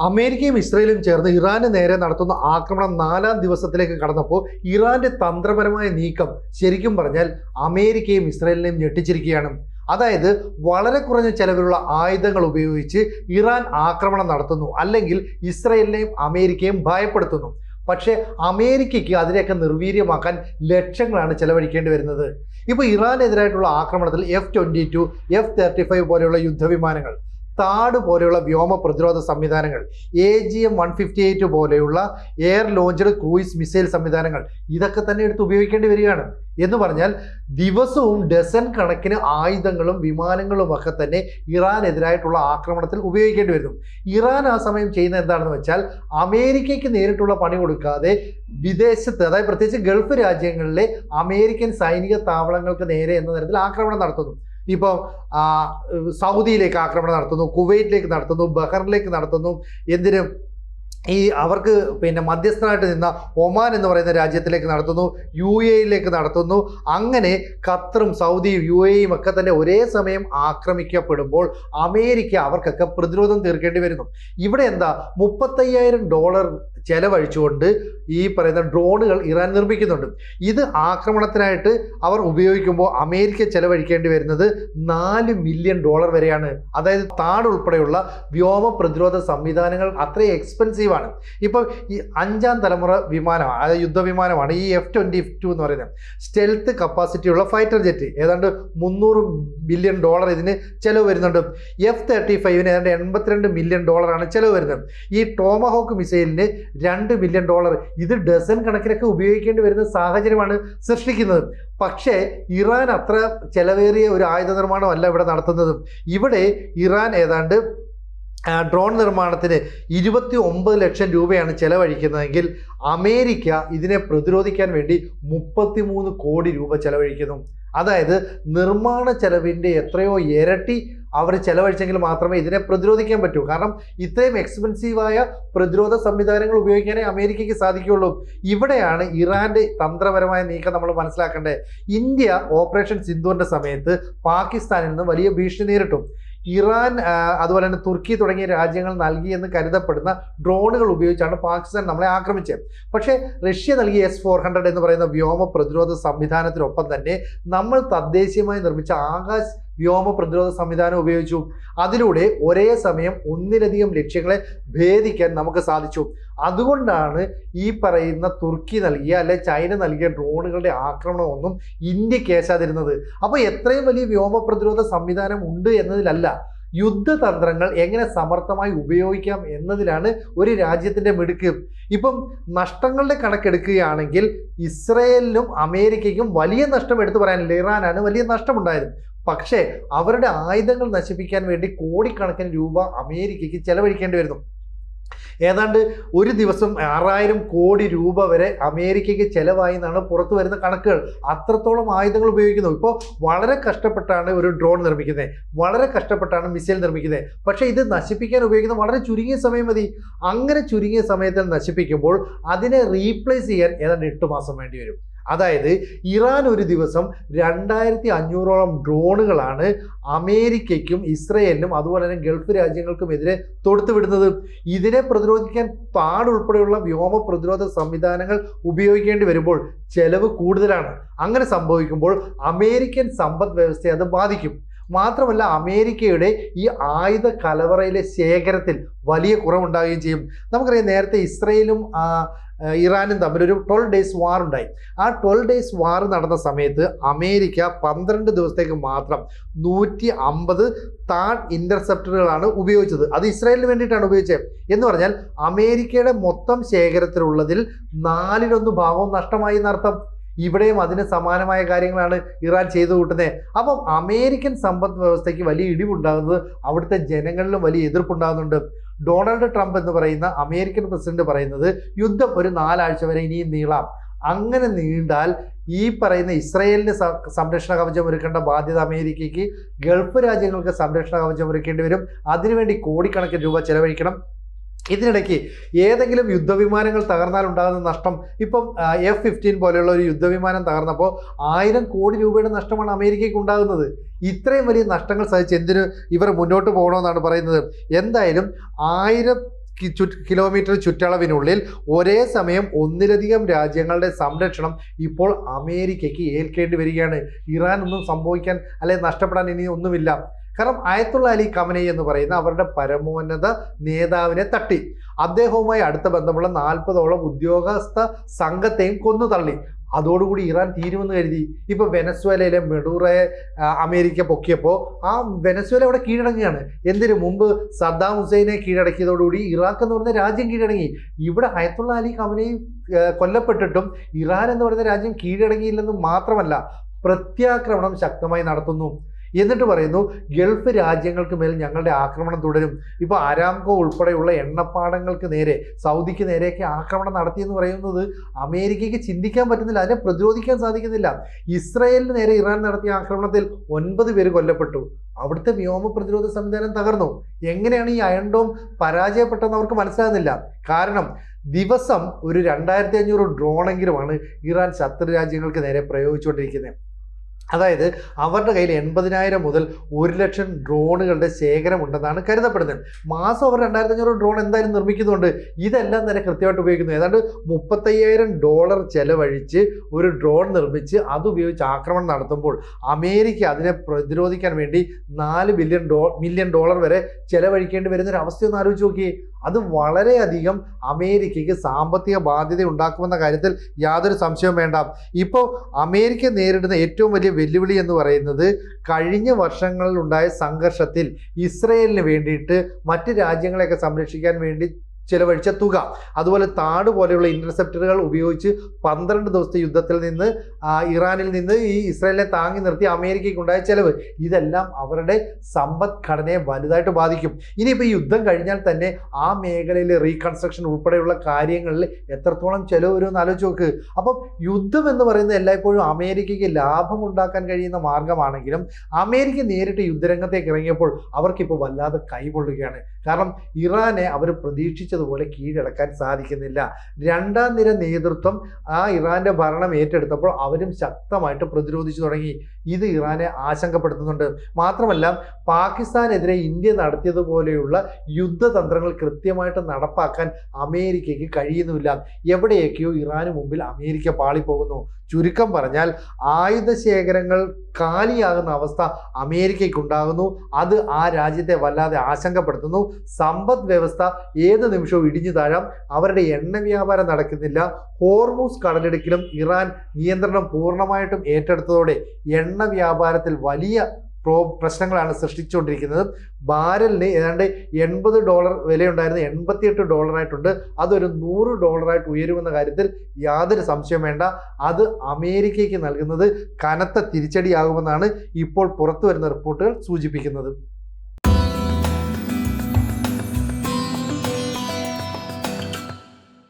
അമേരിക്കയും ഇസ്രയേലും ചേർന്ന് ഇറാന് നേരെ നടത്തുന്ന ആക്രമണം 4-ാം ദിവസത്തിലേക്ക് കടന്നപ്പോൾ ഇറാന്റെ തന്ത്രപരമായ നീക്കം ശരിക്കും പറഞ്ഞാൽ അമേരിക്കയും ഇസ്രയേലിനെയും ഞെട്ടിച്ചിരിക്കുകയാണ്. അതായത് വളരെ കുറഞ്ഞ ചെലവിലുള്ള ആയുധങ്ങൾ ഉപയോഗിച്ച് ഇറാൻ ആക്രമണം നടത്തുന്നു, അല്ലെങ്കിൽ ഇസ്രയേലിനെയും അമേരിക്കയും ഭയപ്പെടുത്തുന്നു. പക്ഷേ അമേരിക്കയ്ക്ക് അതിനെയൊക്കെ നിർവീര്യമാക്കാൻ ലക്ഷങ്ങളാണ് ചെലവഴിക്കേണ്ടി വരുന്നത്. ഇപ്പോൾ ഇറാനെതിരായിട്ടുള്ള ആക്രമണത്തിൽ F-22, F-35 പോലെയുള്ള യുദ്ധവിമാനങ്ങൾ, താഡ് പോലെയുള്ള വ്യോമ പ്രതിരോധ സംവിധാനങ്ങൾ, AGM-158 പോലെയുള്ള എയർ ലോഞ്ച്ഡ് ക്രൂയിസ് മിസൈൽ സംവിധാനങ്ങൾ, ഇതൊക്കെ തന്നെ എടുത്ത് ഉപയോഗിക്കേണ്ടി വരികയാണ്. എന്ന് പറഞ്ഞാൽ ദിവസവും ഡസൻ കണക്കിന് ആയുധങ്ങളും വിമാനങ്ങളും ഒക്കെ തന്നെ ഇറാനെതിരായിട്ടുള്ള ആക്രമണത്തിൽ ഉപയോഗിക്കേണ്ടി വരുന്നു. ഇറാൻ ആ സമയം ചെയ്യുന്ന എന്താണെന്ന് വെച്ചാൽ അമേരിക്കയ്ക്ക് നേരിട്ടുള്ള പണി കൊടുക്കാതെ വിദേശത്ത്, അതായത് പ്രത്യേകിച്ച് ഗൾഫ് രാജ്യങ്ങളിലെ അമേരിക്കൻ സൈനിക താവളങ്ങൾക്ക് നേരെ എന്ന തരത്തിൽ ആക്രമണം നടത്തുന്നു. ഇപ്പോൾ സൗദിയിലേക്ക് ആക്രമണം നടത്തുന്നു, കുവൈറ്റിലേക്ക് നടത്തുന്നു, ബഹറിനിലേക്ക് നടത്തുന്നു. എന്തിനും അവർക്ക് മധ്യസ്ഥനായിട്ട് നിന്ന ഒമാൻ എന്ന് പറയുന്ന രാജ്യത്തിലേക്ക് നടത്തുന്നു, UAE-യിലേക്ക് നടത്തുന്നു. അങ്ങനെ ഖത്തറും സൗദിയും UAE-യും ഒക്കെ തന്നെ ഒരേ സമയം ആക്രമിക്കപ്പെടുമ്പോൾ അമേരിക്ക അവർക്കൊക്കെ പ്രതിരോധം തീർക്കേണ്ടി വരുന്നു. ഇവിടെ എന്താ $35,000 ചെലവഴിച്ചുകൊണ്ട് ഈ പറയുന്ന ഡ്രോണുകൾ ഇറാൻ നിർമ്മിക്കുന്നുണ്ട്. ഇത് ആക്രമണത്തിനായിട്ട് അവർ ഉപയോഗിക്കുമ്പോൾ അമേരിക്ക ചെലവഴിക്കേണ്ടി വരുന്നത് $4 മില്യൺ വരെയാണ്. അതായത് താഡ് ഉൾപ്പെടെയുള്ള വ്യോമ പ്രതിരോധ സംവിധാനങ്ങൾ അത്രയും എക്സ്പെൻസീവ് ആണ്. ഇപ്പോൾ ഈ 5-ാം തലമുറ വിമാനമാണ്, അതായത് യുദ്ധവിമാനമാണ് ഈ F-22 എന്ന് പറയുന്നത്. സ്റ്റെൽത്ത് കപ്പാസിറ്റിയുള്ള ഫൈറ്റർ ജെറ്റ് ഏതാണ്ട് $300 മില്യൺ ഇതിന് ചിലവ് വരുന്നുണ്ട്. F-35-ന് ഏതാണ്ട് $82 മില്യൺ ആണ് ചിലവ് വരുന്നത്. ഈ ടോമഹോക്ക് മിസൈലിന് $2 മില്യൺ. ഇത് ഡസൻ കണക്കിനൊക്കെ ഉപയോഗിക്കേണ്ടി വരുന്ന സാഹചര്യമാണ് സൃഷ്ടിക്കുന്നത്. പക്ഷേ ഇറാൻ അത്ര ചെലവേറിയ ഒരു ആയുധ നിർമ്മാണമല്ല ഇവിടെ നടത്തുന്നത്. ഇവിടെ ഇറാൻ ഏതാണ്ട് ഡ്രോൺ നിർമ്മാണത്തിന് 29 ലക്ഷം രൂപയാണ് ചെലവഴിക്കുന്നതെങ്കിൽ അമേരിക്ക ഇതിനെ പ്രതിരോധിക്കാൻ വേണ്ടി 33 കോടി രൂപ ചെലവഴിക്കുന്നു. അതായത് നിർമ്മാണ ചെലവിൻ്റെ എത്രയോ ഇരട്ടി അവർ ചെലവഴിച്ചെങ്കിൽ മാത്രമേ ഇതിനെ പ്രതിരോധിക്കാൻ പറ്റൂ. കാരണം ഇത്രയും എക്സ്പെൻസീവായ പ്രതിരോധ സംവിധാനങ്ങൾ ഉപയോഗിക്കാനേ അമേരിക്കയ്ക്ക് സാധിക്കുകയുള്ളൂ. ഇവിടെയാണ് ഇറാന്റെ തന്ത്രപരമായ നീക്കം നമ്മൾ മനസ്സിലാക്കേണ്ടത്. ഇന്ത്യ ഓപ്പറേഷൻ സിന്ദൂറിന്റെ സമയത്ത് പാകിസ്ഥാനിൽ നിന്ന് വലിയ ഭീഷണി നേരിട്ടു. ഇറാൻ അതുപോലെ തന്നെ തുർക്കി തുടങ്ങിയ രാജ്യങ്ങൾ നൽകിയെന്ന് കരുതപ്പെടുന്ന ഡ്രോണുകൾ ഉപയോഗിച്ചാണ് പാകിസ്ഥാൻ നമ്മളെ ആക്രമിച്ചത്. പക്ഷേ റഷ്യ നൽകിയ S-400 എന്ന് പറയുന്ന വ്യോമ പ്രതിരോധ സംവിധാനത്തിനൊപ്പം തന്നെ നമ്മൾ തദ്ദേശീയമായി നിർമ്മിച്ച ആകാശ് വ്യോമ പ്രതിരോധ സംവിധാനം ഉപയോഗിച്ചു. അതിലൂടെ ഒരേ സമയം ഒന്നിലധികം ലക്ഷ്യങ്ങളെ ഭേദിക്കാൻ നമുക്ക് സാധിച്ചു. അതുകൊണ്ടാണ് ഈ പറയുന്ന തുർക്കി നൽകിയ അല്ലെ ചൈന നൽകിയ ഡ്രോണുകളുടെ ആക്രമണമൊന്നും ഇന്ത്യക്ക് ഏശാതിരുന്നത്. അപ്പോൾ എത്രയും വലിയ വ്യോമ പ്രതിരോധ സംവിധാനം ഉണ്ട് എന്നതിലല്ല, യുദ്ധതന്ത്രങ്ങൾ എങ്ങനെ സമർത്ഥമായി ഉപയോഗിക്കാം എന്നതിലാണ് ഒരു രാജ്യത്തിൻ്റെ മിടുക്ക്. ഇപ്പം നഷ്ടങ്ങളുടെ കണക്കെടുക്കുകയാണെങ്കിൽ ഇസ്രയേലിനും അമേരിക്കയ്ക്കും വലിയ നഷ്ടം എടുത്തു പറയാനില്ല. ഇറാനാണ് വലിയ നഷ്ടമുണ്ടായത്. പക്ഷേ അവരുടെ ആയുധങ്ങൾ നശിപ്പിക്കാൻ വേണ്ടി കോടിക്കണക്കിന് രൂപ അമേരിക്കയ്ക്ക് ചെലവഴിക്കേണ്ടി വരുന്നു. ഏതാണ്ട് ഒരു ദിവസം 6000 കോടി രൂപ വരെ അമേരിക്കയ്ക്ക് ചെലവായി എന്നാണ് പുറത്തു വരുന്ന കണക്കുകൾ. അത്രത്തോളം ആയുധങ്ങൾ ഉപയോഗിക്കുന്നു. ഇപ്പോൾ വളരെ കഷ്ടപ്പെട്ടാണ് ഒരു ഡ്രോൺ നിർമ്മിക്കുന്നത്, വളരെ കഷ്ടപ്പെട്ടാണ് മിസൈൽ നിർമ്മിക്കുന്നത്. പക്ഷേ ഇത് നശിപ്പിക്കാൻ ഉപയോഗിക്കുന്ന വളരെ ചുരുങ്ങിയ സമയം മതി. അങ്ങനെ ചുരുങ്ങിയ സമയത്തിൽ നശിപ്പിക്കുമ്പോൾ അതിനെ റീപ്ലേസ് ചെയ്യാൻ ഏതാണ്ട് 8 മാസം വേണ്ടി വരും. അതായത് ഇറാൻ ഒരു ദിവസം 2500ഓളം ഡ്രോണുകളാണ് അമേരിക്കയ്ക്കും ഇസ്രയേലിനും അതുപോലെ തന്നെ ഗൾഫ് രാജ്യങ്ങൾക്കുമെതിരെ തൊടുത്തുവിടുന്നത്. ഇതിനെ പ്രതിരോധിക്കാൻ താഡ് ഉൾപ്പെടെയുള്ള വ്യോമ പ്രതിരോധ സംവിധാനങ്ങൾ ഉപയോഗിക്കേണ്ടി വരുമ്പോൾ ചെലവ് കൂടുതലാണ്. അങ്ങനെ സംഭവിക്കുമ്പോൾ അമേരിക്കൻ സമ്പദ് വ്യവസ്ഥയെ അത് ബാധിക്കും. മാത്രമല്ല അമേരിക്കയുടെ ഈ ആയുധ കലവറയിലെ ശേഖരത്തിൽ വലിയ കുറവുണ്ടാവുകയും ചെയ്യും. നമുക്കറിയാം, നേരത്തെ ഇസ്രയേലും ഇറാനും തമ്മിലൊരു 12 ഡേയ്സ് വാർ ഉണ്ടായി. ആ 12 ഡേയ്സ് വാർ നടന്ന സമയത്ത് അമേരിക്ക 12 ദിവസത്തേക്ക് മാത്രം 150 താഡ് ഇന്റർസെപ്റ്ററുകളാണ് ഉപയോഗിച്ചത്. അത് ഇസ്രായേലിന് വേണ്ടിയിട്ടാണ് ഉപയോഗിച്ചത്. എന്ന് പറഞ്ഞാൽ അമേരിക്കയുടെ മൊത്തം ശേഖരത്തിലുള്ളതിൽ 1/4 ഭാഗവും നഷ്ടമായി എന്നർത്ഥം. ഇവിടെയും അതിന് സമാനമായ കാര്യങ്ങളാണ് ഇറാൻ ചെയ്തു കൂട്ടുന്നത്. അപ്പം അമേരിക്കൻ സമ്പദ് വ്യവസ്ഥയ്ക്ക് വലിയ ഇടിവുണ്ടാകുന്നത് അവിടുത്തെ ജനങ്ങളിലും വലിയ എതിർപ്പുണ്ടാകുന്നുണ്ട്. ഡൊണാൾഡ് ട്രംപ് എന്ന് പറയുന്ന അമേരിക്കൻ പ്രസിഡന്റ് പറയുന്നത് യുദ്ധം ഒരു 4 ആഴ്ച വരെ ഇനിയും നീളാം. അങ്ങനെ നീണ്ടാൽ ഈ പറയുന്ന ഇസ്രയേലിന് സംരക്ഷണ കവചം ഒരുക്കേണ്ട ബാധ്യത അമേരിക്കയ്ക്ക്, ഗൾഫ് രാജ്യങ്ങൾക്ക് സംരക്ഷണ കവചം ഒരുക്കേണ്ടി വരും. അതിനുവേണ്ടി കോടിക്കണക്കിന് രൂപ ചെലവഴിക്കണം. ഇതിനിടയ്ക്ക് ഏതെങ്കിലും യുദ്ധവിമാനങ്ങൾ തകർന്നാൽ ഉണ്ടാകുന്ന നഷ്ടം, ഇപ്പം F-15 പോലെയുള്ള ഒരു യുദ്ധവിമാനം തകർന്നപ്പോൾ 1000 കോടി രൂപയുടെ നഷ്ടമാണ് അമേരിക്കയ്ക്ക് ഉണ്ടാകുന്നത്. ഇത്രയും വലിയ നഷ്ടങ്ങൾ സഹിച്ച് എന്തിന് ഇവർ മുന്നോട്ട് പോകണമെന്നാണ് പറയുന്നത്. എന്തായാലും 1000 കിലോമീറ്റർ ചുറ്റളവിനുള്ളിൽ ഒരേ സമയം ഒന്നിലധികം രാജ്യങ്ങളുടെ സംരക്ഷണം ഇപ്പോൾ അമേരിക്കയ്ക്ക് ഏൽക്കേണ്ടി വരികയാണ്. ഇറാൻ ഒന്നും സംഭവിക്കാൻ അല്ലെങ്കിൽ നഷ്ടപ്പെടാൻ ഇനി ഒന്നുമില്ല. കാരണം അയത്തുള്ള അലി ഖമനൈ എന്ന് പറയുന്ന അവരുടെ പരമോന്നത നേതാവിനെ തട്ടി അദ്ദേഹവുമായി അടുത്ത ബന്ധമുള്ള 40ഓളം ഉദ്യോഗസ്ഥ സംഘത്തെയും കൊന്നു തള്ളി. അതോടുകൂടി ഇറാൻ തീരുമെന്ന് കരുതി. ഇപ്പൊ വെനസ്വേലയിലെ മെഡൂറയെ അമേരിക്ക പൊക്കിയപ്പോൾ ആ വെനസ്വേല അവിടെ കീഴടങ്ങുകയാണ്. എന്തിനു മുമ്പ് സദ്ദാം ഹുസൈനെ കീഴടക്കിയതോടുകൂടി ഇറാഖ് എന്ന് പറയുന്ന രാജ്യം കീഴടങ്ങി. ഇവിടെ അയത്തുള്ള അലി ഖമനൈ കൊല്ലപ്പെട്ടിട്ടും ഇറാൻ എന്ന് പറയുന്ന രാജ്യം കീഴടങ്ങിയില്ലെന്ന് മാത്രമല്ല, പ്രത്യാക്രമണം ശക്തമായി നടത്തുന്നു. എന്നിട്ട് പറയുന്നു ഗൾഫ് രാജ്യങ്ങൾക്ക് മേൽ ഞങ്ങളുടെ ആക്രമണം തുടരും. ഇപ്പോൾ അരാംകോ ഉൾപ്പെടെയുള്ള എണ്ണപ്പാടങ്ങൾക്ക് നേരെ, സൗദിക്ക് നേരെയൊക്കെ ആക്രമണം നടത്തിയെന്ന് പറയുന്നത് അമേരിക്കയ്ക്ക് ചിന്തിക്കാൻ പറ്റുന്നില്ല, അതിനെ പ്രതിരോധിക്കാൻ സാധിക്കുന്നില്ല. ഇസ്രായേലിന് നേരെ ഇറാൻ നടത്തിയ ആക്രമണത്തിൽ 9 പേര് കൊല്ലപ്പെട്ടു. അവിടുത്തെ വ്യോമ പ്രതിരോധ സംവിധാനം തകർന്നു. എങ്ങനെയാണ് ഈ അയൺ ഡോം പരാജയപ്പെട്ടതെന്ന് അവർക്ക് മനസ്സിലാകുന്നില്ല. കാരണം ദിവസം ഒരു 2500 ഡ്രോണെങ്കിലുമാണ് ഇറാൻ ശത്രു രാജ്യങ്ങൾക്ക് നേരെ പ്രയോഗിച്ചുകൊണ്ടിരിക്കുന്നത്. അതായത് അവരുടെ കയ്യിൽ 80,000 മുതൽ 1,00,000 ഡ്രോണുകളുടെ ശേഖരമുണ്ടെന്നാണ് കരുതപ്പെടുന്നത്. മാസം അവർ 2,500 ഡ്രോൺ എന്തായാലും നിർമ്മിക്കുന്നുണ്ട്. ഇതെല്ലാം തന്നെ കൃത്യമായിട്ട് ഉപയോഗിക്കുന്നു. ഏതാണ്ട് $35,000 ചെലവഴിച്ച് ഒരു ഡ്രോൺ നിർമ്മിച്ച് അതുപയോഗിച്ച് ആക്രമണം നടത്തുമ്പോൾ അമേരിക്ക അതിനെ പ്രതിരോധിക്കാൻ വേണ്ടി $4 മില്യൺ വരെ ചെലവഴിക്കേണ്ടി വരുന്ന ഒരു അവസ്ഥയൊന്ന് ആലോചിച്ച് നോക്കിയേ. അത് വളരെയധികം അമേരിക്കയ്ക്ക് സാമ്പത്തിക ബാധ്യത ഉണ്ടാക്കുമെന്ന കാര്യത്തിൽ യാതൊരു സംശയവും വേണ്ട. ഇപ്പോൾ അമേരിക്ക നേരിടുന്ന ഏറ്റവും വലിയ വെല്ലുവിളി എന്ന് പറയുന്നത് കഴിഞ്ഞ വർഷങ്ങളിൽ ഉണ്ടായ സംഘർഷത്തിൽ ഇസ്രയേലിന് വേണ്ടിയിട്ട് മറ്റ് രാജ്യങ്ങളെയൊക്കെ സംരക്ഷിക്കാൻ വേണ്ടി ചിലവഴിച്ച തുക, അതുപോലെ താഡ് പോലെയുള്ള ഇന്റർസെപ്റ്ററുകൾ ഉപയോഗിച്ച് 12 ദിവസത്തെ യുദ്ധത്തിൽ നിന്ന് ഇറാനിൽ നിന്ന് ഈ ഇസ്രായേലിനെ താങ്ങി നിർത്തി അമേരിക്കയ്ക്ക് ഉണ്ടായ ചെലവ്, ഇതെല്ലാം അവരുടെ സമ്പദ്ഘടനയെ വലുതായിട്ട് ബാധിക്കും. ഇനിയിപ്പോൾ ഈ യുദ്ധം കഴിഞ്ഞാൽ തന്നെ ആ മേഖലയിൽ റീകൺസ്ട്രക്ഷൻ ഉൾപ്പെടെയുള്ള കാര്യങ്ങളിൽ എത്രത്തോളം ചെലവ് വരുമെന്ന് ആലോചിച്ച് നോക്ക്. അപ്പം യുദ്ധം എന്ന് പറയുന്നത് എല്ലായ്പ്പോഴും അമേരിക്കയ്ക്ക് ലാഭം ഉണ്ടാക്കാൻ കഴിയുന്ന മാർഗമാണെങ്കിലും അമേരിക്ക നേരിട്ട് യുദ്ധരംഗത്തേക്ക് ഇറങ്ങിയപ്പോൾ അവർക്കിപ്പോൾ വല്ലാതെ കൈപൊള്ളുകയാണ്. കാരണം ഇറാനെ അവർ പ്രതീക്ഷിച്ചതുപോലെ കീഴടക്കാൻ സാധിക്കുന്നില്ല. രണ്ടാം നിര നേതൃത്വം ആ ഇറാന്റെ ഭരണം ഏറ്റെടുത്തപ്പോൾ അവരും ശക്തമായിട്ട് പ്രതിരോധിച്ചു തുടങ്ങി. ഇത് ഇറാനെ ആശങ്കപ്പെടുത്തുന്നുണ്ട്. മാത്രമല്ല പാകിസ്ഥാനെതിരെ ഇന്ത്യ നടത്തിയതുപോലെയുള്ള യുദ്ധതന്ത്രങ്ങൾ കൃത്യമായിട്ട് നടപ്പാക്കാൻ അമേരിക്കയ്ക്ക് കഴിയുന്നുമില്ല. എവിടെയൊക്കെയോ ഇറാന് മുമ്പിൽ അമേരിക്ക പാളിപ്പോകുന്നു. ചുരുക്കം പറഞ്ഞാൽ ആയുധ ശേഖരങ്ങൾ കാലിയാകുന്ന അവസ്ഥ അമേരിക്കയ്ക്കുണ്ടാകുന്നു. അത് ആ രാജ്യത്തെ വല്ലാതെ ആശങ്കപ്പെടുത്തുന്നു. സമ്പദ് വ്യവസ്ഥ ഏത് നിമിഷവും ഇടിഞ്ഞു താഴാം. അവരുടെ എണ്ണ വ്യാപാരം നടക്കുന്നില്ല. ഹോർമൂസ് കടലിടുക്കിലും ഇറാൻ നിയന്ത്രണം പൂർണ്ണമായിട്ടും ഏറ്റെടുത്തതോടെ എണ്ണ വ്യാപാരത്തിൽ വലിയ പ്രശ്നങ്ങളാണ് സൃഷ്ടിച്ചുകൊണ്ടിരിക്കുന്നത്. ബാരലിന് ഏതാണ്ട് $80 വിലയുണ്ടായിരുന്ന $88 അതൊരു $100 ഉയരുമെന്ന കാര്യത്തിൽ യാതൊരു സംശയം വേണ്ട. അത് അമേരിക്കയ്ക്ക് നൽകുന്നത് കനത്ത തിരിച്ചടിയാകുമെന്നാണ് ഇപ്പോൾ പുറത്തു വരുന്ന റിപ്പോർട്ടുകൾ സൂചിപ്പിക്കുന്നത്.